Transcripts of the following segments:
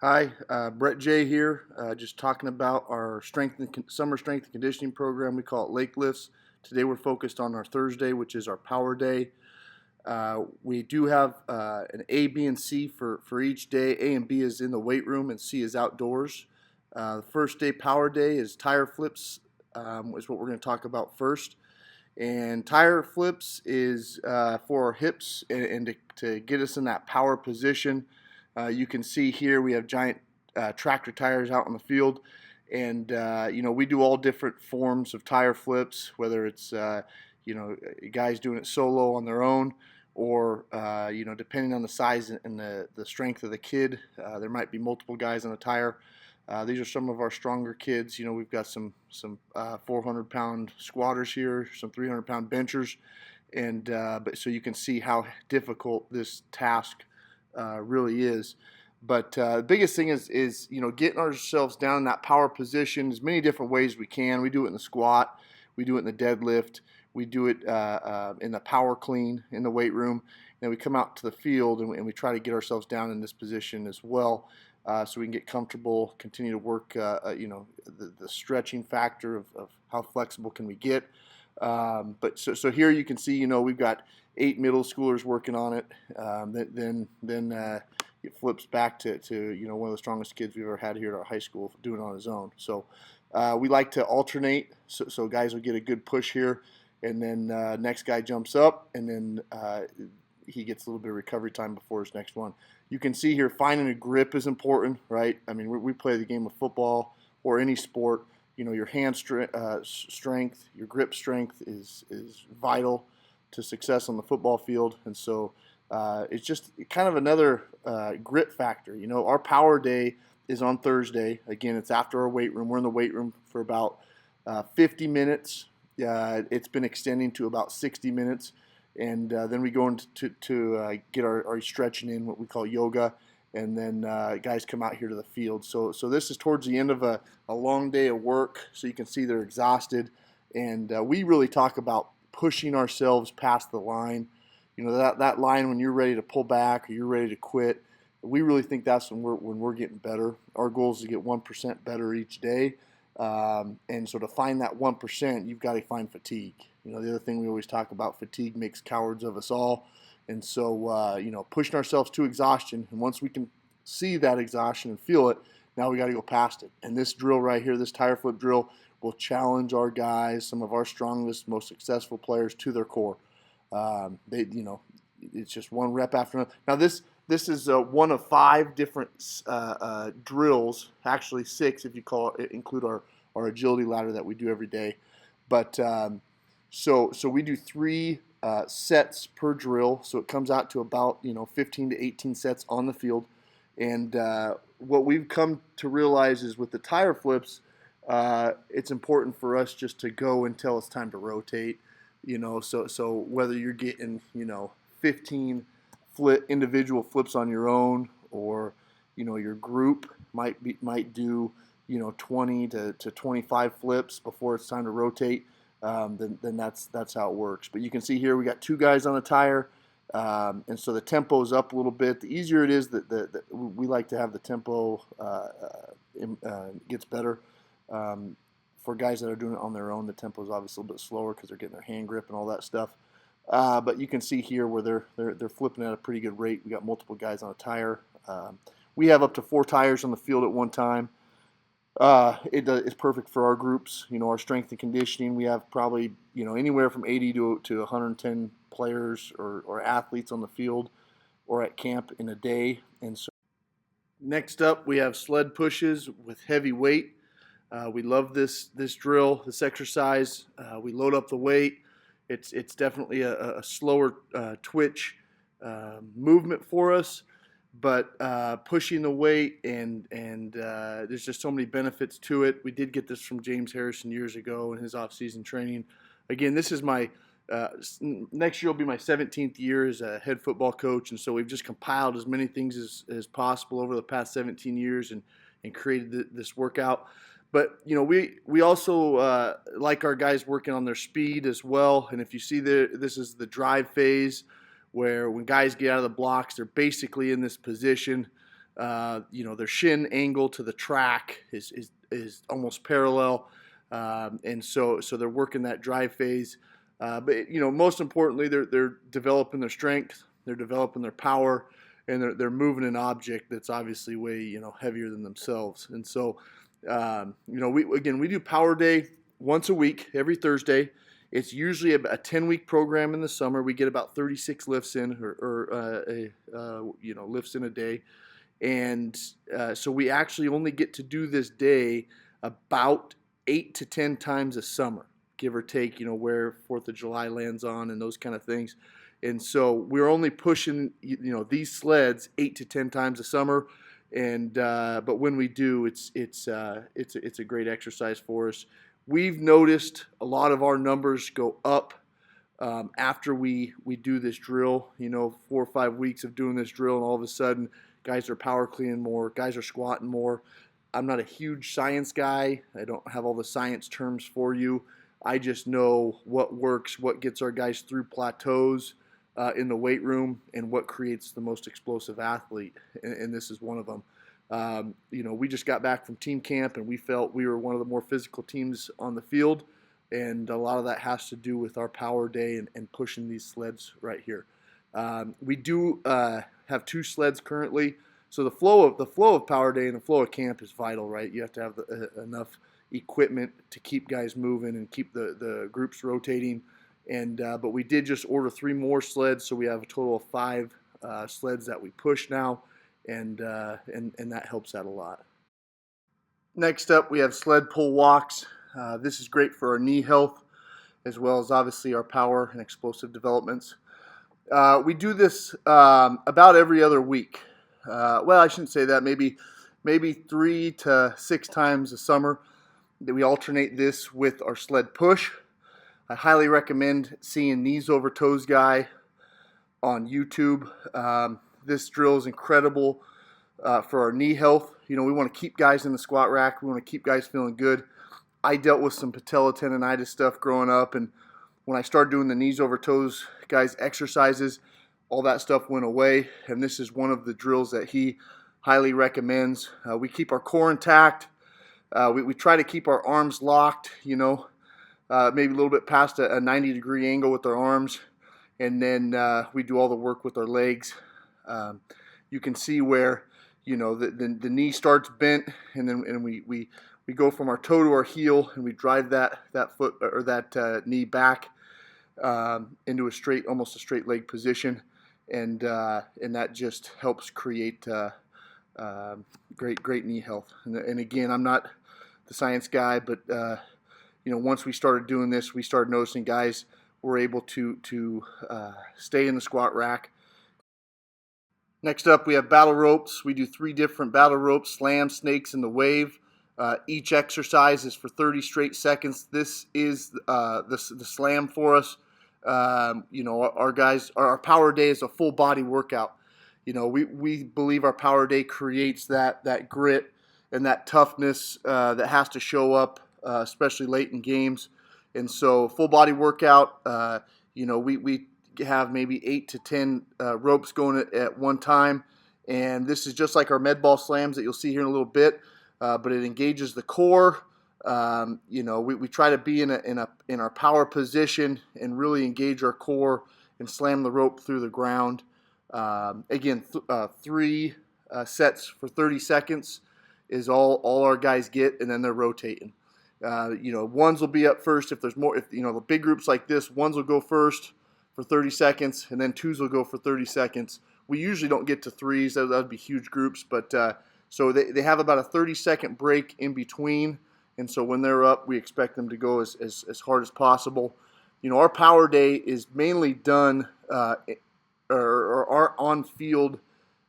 Hi, Brett J here. Just talking about our summer strength and conditioning program. We call it Lake Lifts. Today we're focused on our Thursday, which is our power day. We do have an A, B, and C for each day. A and B is in the weight room, and C is outdoors. The first day, power day, is tire flips, is what we're going to talk about first. And tire flips is for our hips and to get us in that power position. You can see here we have giant tractor tires out in the field, and we do all different forms of tire flips, whether it's guys doing it solo on their own, or depending on the size and the strength of the kid, there might be multiple guys on a tire. These are some of our stronger kids. We've got some 400-pound squatters here, some 300-pound benchers, and but so you can see how difficult this task really is. But the biggest thing is getting ourselves down in that power position as many different ways we can. We do it in the squat, we do it in the deadlift, we do it in the power clean in the weight room, and we come out to the field and we try to get ourselves down in this position as well. So we can get comfortable, continue to work, the stretching factor of how flexible can we get. But so here you can see, we've got 8 middle schoolers working on it. Then it flips back to one of the strongest kids we've ever had here at our high school doing it on his own. So we like to alternate, so guys will get a good push here, and then next guy jumps up, and then he gets a little bit of recovery time before his next one. You can see here finding a grip is important, right? I mean, we play the game of football or any sport. Your hand strength, your grip strength is vital to success on the football field. And so it's just kind of another grit factor. Our power day is on Thursday. Again, it's after our weight room. We're in the weight room for about 50 minutes. It's been extending to about 60 minutes. And then we go into get our stretching in, what we call yoga, and then guys come out here to the field. So this is towards the end of a long day of work, so you can see they're exhausted. And we really talk about pushing ourselves past the line. That line when you're ready to pull back or you're ready to quit. We really think that's when we're getting better. Our goal is to get 1% better each day. And so to find that 1%, you've got to find fatigue. The other thing we always talk about, fatigue makes cowards of us all. And so, pushing ourselves to exhaustion. And once we can see that exhaustion and feel it, now we got to go past it. And this drill right here, this tire flip drill, will challenge our guys, some of our strongest, most successful players, to their core. It's just one rep after another. Now this is one of 5 different drills, actually 6 if you include our agility ladder that we do every day. But so we do 3 sets per drill, so it comes out to about 15 to 18 sets on the field. And what we've come to realize is with the tire flips, it's important for us just to go until it's time to rotate. So whether you're getting 15 individual flips on your own, or your group might do 20 to 25 flips before it's time to rotate. Then that's how it works. But you can see here we got 2 guys on a tire, and so the tempo is up a little bit. The easier it is, that we like to have the tempo gets better. For guys that are doing it on their own, the tempo is obviously a little bit slower because they're getting their hand grip and all that stuff. But you can see here where they're flipping at a pretty good rate. We got multiple guys on a tire. We have up to 4 tires on the field at one time. It's perfect for our groups. Our strength and conditioning, we have probably anywhere from 80 to 110 players or athletes on the field or at camp in a day. And so next up, we have sled pushes with heavy weight. We love this drill, this exercise. We load up the weight. It's definitely a slower twitch movement for us, but pushing the weight and there's just so many benefits to it. We did get this from James Harrison years ago in his off-season training. Again, this is my next year will be my 17th year as a head football coach, and so we've just compiled as many things as possible over the past 17 years and created this workout. But we also like our guys working on their speed as well. And if you see this is the drive phase, where when guys get out of the blocks, they're basically in this position Their shin angle to the track is almost parallel, and so they're working that drive phase. But most importantly, they're developing their strength, they're developing their power, and they're moving an object that's obviously way heavier than themselves. And so we do Power Day once a week, every Thursday. It's usually a 10-week program in the summer. We get about 36 lifts in, lifts in a day, and so we actually only get to do this day about 8 to 10 times a summer, give or take. Where 4th of July lands on and those kind of things. And so we're only pushing these sleds 8 to 10 times a summer. And but when we do, it's a great exercise for us. We've noticed a lot of our numbers go up after we do this drill. 4 or 5 weeks of doing this drill, and all of a sudden, guys are power cleaning more, guys are squatting more. I'm not a huge science guy. I don't have all the science terms for you. I just know what works, what gets our guys through plateaus in the weight room, and what creates the most explosive athlete, and this is one of them. We just got back from team camp, and we felt we were one of the more physical teams on the field, and a lot of that has to do with our power day and pushing these sleds right here. We do have 2 sleds currently, so the flow of power day and the flow of camp is vital, right? You have to have enough equipment to keep guys moving and keep the groups rotating. But we did just order 3 more sleds, so we have a total of 5 sleds that we push now, and that helps out a lot. Next up, we have Sled Pull Walks. This is great for our knee health, as well as obviously our power and explosive developments. We do this about every other week. Well, I shouldn't say that. Maybe 3 to 6 times a summer. We alternate this with our Sled Push. I highly recommend seeing Knees Over Toes Guy on YouTube. This drill is incredible for our knee health. We want to keep guys in the squat rack. We want to keep guys feeling good. I dealt with some patella tendonitis stuff growing up, and when I started doing the Knees Over Toes guys exercises, all that stuff went away, and this is one of the drills that he highly recommends. We keep our core intact. We try to keep our arms locked, maybe a little bit past a 90-degree angle with our arms, and then we do all the work with our legs. You can see where the knee starts bent, and we go from our toe to our heel, and we drive that foot or that knee back into almost a straight leg position, and that just helps create great knee health. And again, I'm not the science guy, but once we started doing this, we started noticing guys were able to stay in the squat rack. Next up, we have battle ropes. We do 3 different battle ropes: slam, snakes, and the wave. Each exercise is for 30 straight seconds. This is the slam for us. Our guys, our power day is a full body workout. We believe our power day creates that grit and that toughness that has to show up, especially late in games. And so full body workout, we have maybe 8 to 10 ropes going at one time. And this is just like our med ball slams that you'll see here in a little bit, but it engages the core. We try to be in our power position and really engage our core and slam the rope through the ground. Again, 3 sets for 30 seconds is all our guys get, and then they're rotating. Ones will be up first if there's more. If the big groups like this, ones will go first for 30 seconds, and then 2s will go for 30 seconds. We usually don't get to 3s. That would be huge groups, but so they have about a 30-second break in between. And so when they're up, we expect them to go as hard as possible. Our power day is mainly done, or our on-field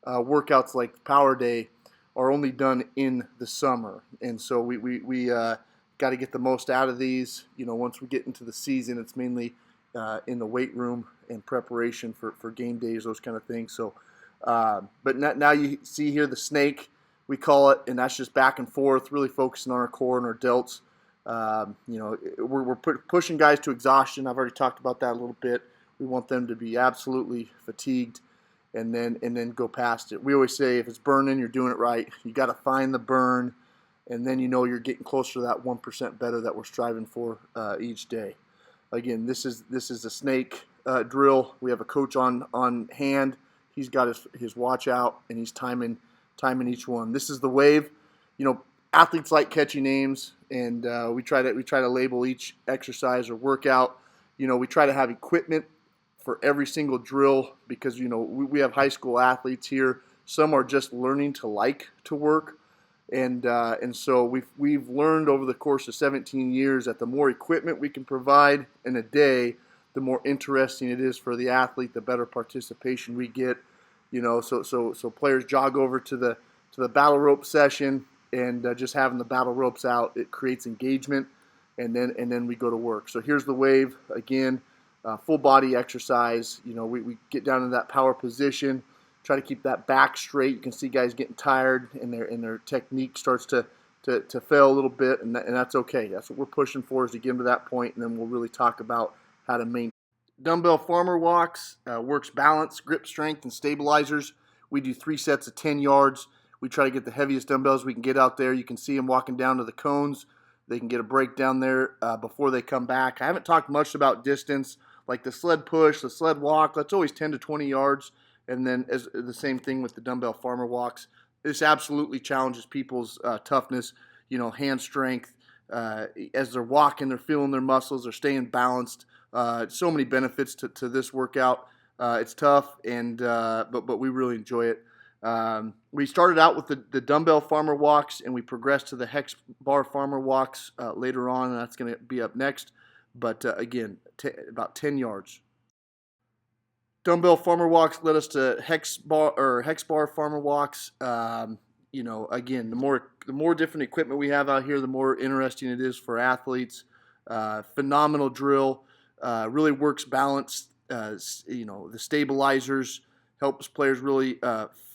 workouts like power day are only done in the summer. And so we got to get the most out of these. Once we get into the season, it's mainly in the weight room and preparation for game days, those kind of things. So, but now you see here the snake, we call it, and that's just back and forth, really focusing on our core and our delts. We're pushing guys to exhaustion. I've already talked about that a little bit. We want them to be absolutely fatigued, and then go past it. We always say if it's burning, you're doing it right. You got to find the burn, and then you know you're getting closer to that 1% better that we're striving for each day. Again, this is a snake drill. We have a coach on hand. He's got his watch out, and he's timing each one. This is the wave. You know, athletes like catchy names, and we try to label each exercise or workout. You know, we try to have equipment for every single drill because, you know, we have high school athletes here. Some are just learning to like to work, and so we've learned over the course of 17 years that the more equipment we can provide in a day, the more interesting it is for the athlete, the better participation we get. You know, so players jog over to the battle rope session, and just having the battle ropes out, it creates engagement, and then we go to work. So here's the wave again, full body exercise. You know, we get down in that power position, try to keep that back straight. You can see guys getting tired, and their technique starts to fail a little bit, and that's okay. That's what we're pushing for, is to get them to that point, and then we'll really talk about how to maintain. Dumbbell farmer walks works balance, grip strength, and stabilizers. We do 3 sets of 10 yards. We try to get the heaviest dumbbells we can get out there. You can see them walking down to the cones. They can get a break down there before they come back. I haven't talked much about distance, like the sled push, the sled walk. That's always 10 to 20 yards. And then as the same thing with the dumbbell farmer walks. This absolutely challenges people's toughness, you know, hand strength. As they're walking, they're feeling their muscles, they're staying balanced. So many benefits to this workout. It's tough, but we really enjoy it. We started out with the dumbbell farmer walks, and we progressed to the hex bar farmer walks later on, and that's going to be up next. But again, about 10 yards. Dumbbell farmer walks led us to hex bar farmer walks. You know, again, the more different equipment we have out here, the more interesting it is for athletes. Phenomenal drill. Really works balance. You know, the stabilizers helps players really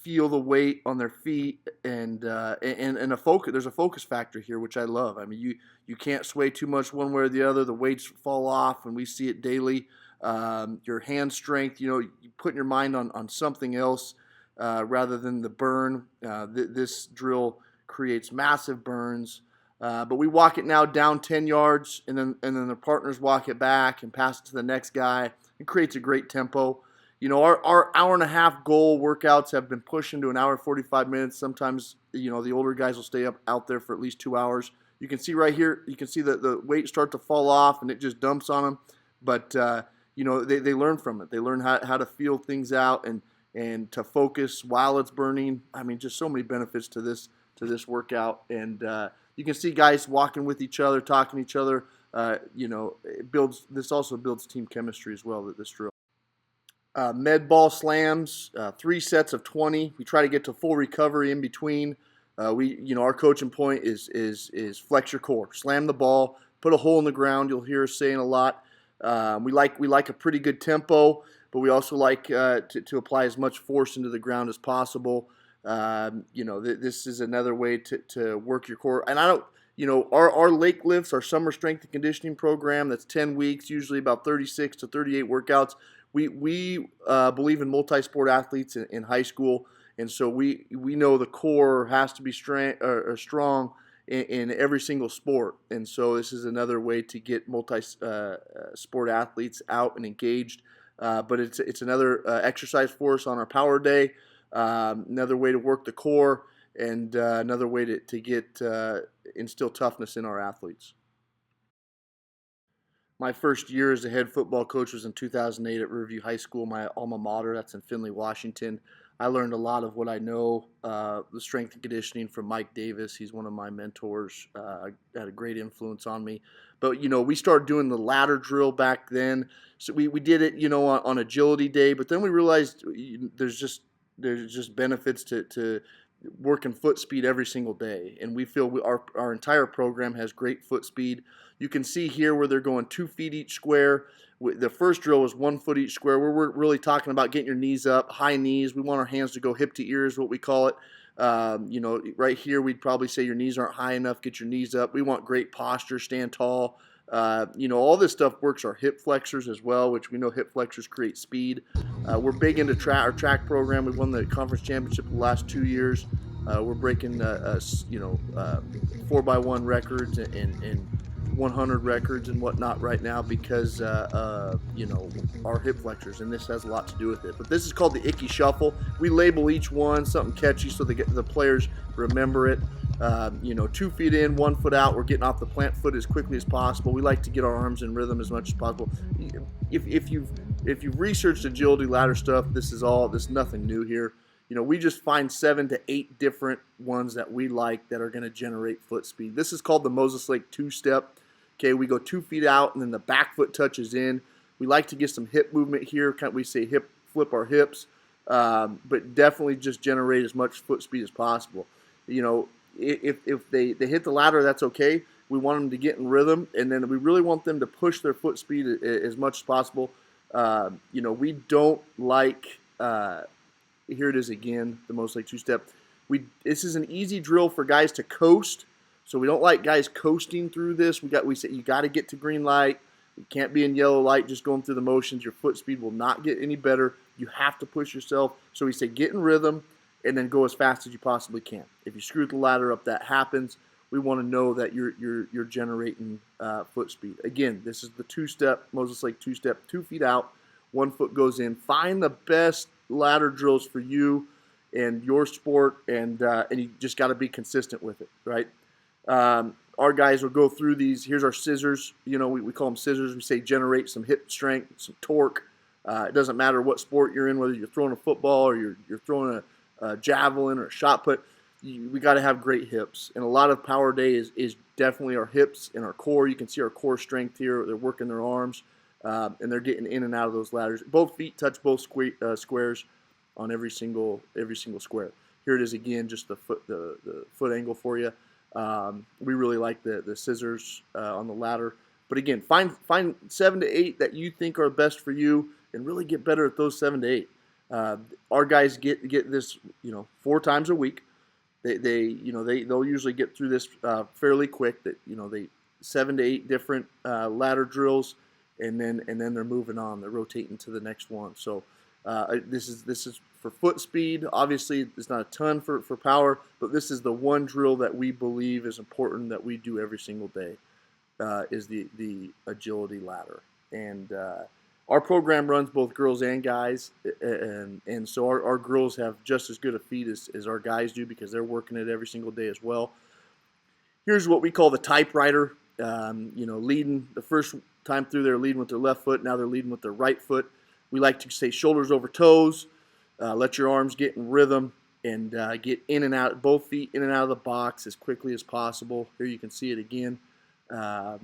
feel the weight on their feet, and a focus. There's a focus factor here, which I love. I mean, you can't sway too much one way or the other. The weights fall off, and we see it daily. Your hand strength, you know, you put your mind on something else rather than the burn. This drill creates massive burns. But we walk it now down 10 yards, and then the partners walk it back and pass it to the next guy. It creates a great tempo. You know, our hour and a half goal workouts have been pushed into an hour and 45 minutes. Sometimes, you know, the older guys will stay out there for at least 2 hours. You can see right here, you can see the weight start to fall off, and it just dumps on them. But, you know, they learn from it. They learn how to feel things out and to focus while it's burning. I mean, just so many benefits to this workout. And you can see guys walking with each other, talking to each other. You know, this also builds team chemistry as well, this drill. Med ball slams, 3 sets of 20. We try to get to full recovery in between. You know, our coaching point is flex your core, slam the ball, put a hole in the ground. You'll hear us saying a lot. We like a pretty good tempo, but we also like to apply as much force into the ground as possible. You know, this is another way to work your core. And I don't, you know, our lake lifts, our summer strength and conditioning program, that's 10 weeks, usually about 36 to 38 workouts. We believe in multi-sport athletes in high school, and so we know the core has to be strong in every single sport. And so this is another way to get multi-sport athletes out and engaged. But it's another exercise for us on our power day, another way to work the core, and another way to get instill toughness in our athletes. My first year as a head football coach was in 2008 at Riverview High School, my alma mater. That's in Findlay, Washington. I learned a lot of what I know, the strength and conditioning, from Mike Davis. He's one of my mentors. Had a great influence on me. But, you know, we started doing the ladder drill back then. So we did it, you know, on agility day. But then we realized there's just benefits to working foot speed every single day. And we feel our entire program has great foot speed. You can see here where they're going 2 feet each square. The first drill was 1 foot each square. We're really talking about getting your knees up, high knees. We want our hands to go hip to ears, what we call it. You know, right here we'd probably say your knees aren't high enough. Get your knees up. We want great posture, stand tall. All this stuff works our hip flexors as well, which we know hip flexors create speed. We're big into our track program. We've won the conference championship the last 2 years. We're breaking 4x1 records and 100 records and whatnot right now because our hip flexors, and this has a lot to do with it. But this is called the Icky Shuffle. We label each one something catchy so the players remember it. 2 feet in, 1 foot out. We're getting off the plant foot as quickly as possible. We like to get our arms in rhythm as much as possible. If you've researched agility ladder stuff, this is nothing new here. We just find 7 to 8 different ones that we like that are going to generate foot speed. This is called the Moses Lake 2-step. Okay, we go 2 feet out and then the back foot touches in. We like to get some hip movement here. We say hip flip our hips, but definitely just generate as much foot speed as possible. If they hit the ladder, that's okay. We want them to get in rhythm, and then we really want them to push their foot speed as much as possible. We don't like, here it is again, the Moses Lake 2-step. This is an easy drill for guys to coast, so we don't like guys coasting through this. We say you got to get to green light. You can't be in yellow light just going through the motions. Your foot speed will not get any better. You have to push yourself. So we say get in rhythm and then go as fast as you possibly can. If you screw the ladder up, that happens. We want to know that you're generating foot speed. Again, this is the 2-step, Moses Lake 2-step, 2 feet out, 1 foot goes in. Find the best ladder drills for you and your sport, and you just got to be consistent with it, right? Our guys will go through these. Here's our scissors. We call them scissors. We say generate some hip strength, some torque. It doesn't matter what sport you're in, whether you're throwing a football or you're throwing a javelin or a shot put. We got to have great hips. And a lot of Power Day is definitely our hips and our core. You can see our core strength here. They're working their arms, and they're getting in and out of those ladders. Both feet touch both squares on every single square. Here it is again, just the foot angle for you. We really like the scissors on the ladder. But again, find 7 to 8 that you think are best for you, and really get better at those 7 to 8. Our guys get this 4 times a week. They'll usually get through this fairly quick. That they 7 to 8 different ladder drills, and then they're moving on. They're rotating to the next one. So this is for foot speed. Obviously, it's not a ton for power, but this is the one drill that we believe is important that we do every single day. Is the agility ladder, and our program runs both girls and guys, and so our girls have just as good a feet as our guys do because they're working it every single day as well. Here's what we call the typewriter. Leading the first time through, they're leading with their left foot. Now they're leading with their right foot. We like to say shoulders over toes. Let your arms get in rhythm and get in and out, both feet in and out of the box as quickly as possible. Here you can see it again. Our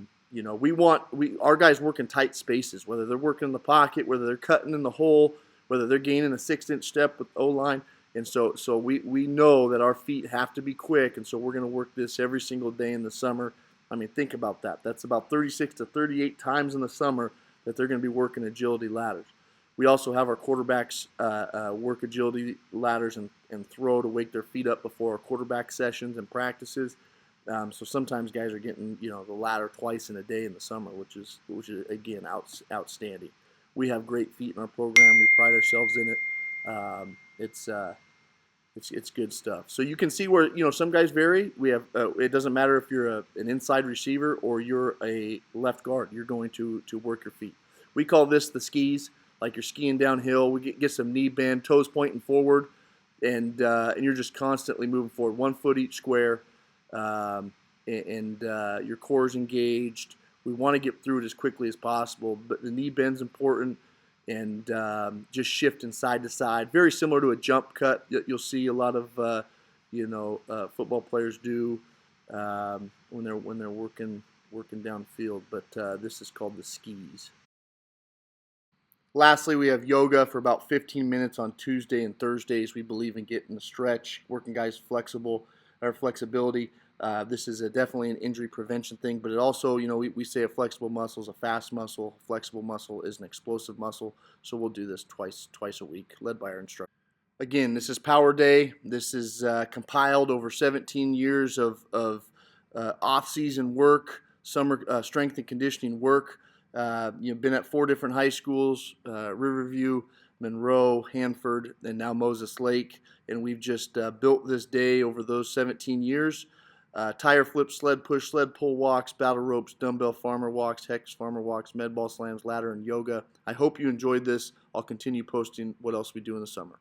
guys work in tight spaces, whether they're working in the pocket, whether they're cutting in the hole, whether they're gaining a 6-inch step with O-line. And so we know that our feet have to be quick, and so we're going to work this every single day in the summer. I mean, think about that. That's about 36 to 38 times in the summer that they're going to be working agility ladders. We also have our quarterbacks work agility ladders and throw to wake their feet up before our quarterback sessions and practices. So sometimes guys are getting the ladder twice in a day in the summer, which is again outstanding. We have great feet in our program. We pride ourselves in it. It's good stuff. So you can see where some guys vary. We have it doesn't matter if you're an inside receiver or you're a left guard. You're going to work your feet. We call this the skis. Like you're skiing downhill. We get some knee bend, toes pointing forward, and you're just constantly moving forward, 1 foot each square. Your core is engaged. We want to get through it as quickly as possible, but the knee bend's important, and just shifting side to side, very similar to a jump cut that you'll see a lot of football players do when they're working downfield. But this is called the skis. Lastly, we have yoga for about 15 minutes on Tuesday and Thursdays. We believe in getting the stretch, working guys flexibility. This is definitely an injury prevention thing, but it also, we say a flexible muscle is a fast muscle. Flexible muscle is an explosive muscle. So we'll do this twice a week, led by our instructor. Again, this is Power Day. This is compiled over 17 years of off-season work, summer strength and conditioning work. Been at 4 different high schools, Riverview, Monroe, Hanford, and now Moses Lake, and we've just built this day over those 17 years. Tire flips, sled push, sled pull walks, battle ropes, dumbbell farmer walks, hex farmer walks, med ball slams, ladder, and yoga. I hope you enjoyed this. I'll continue posting what else we do in the summer.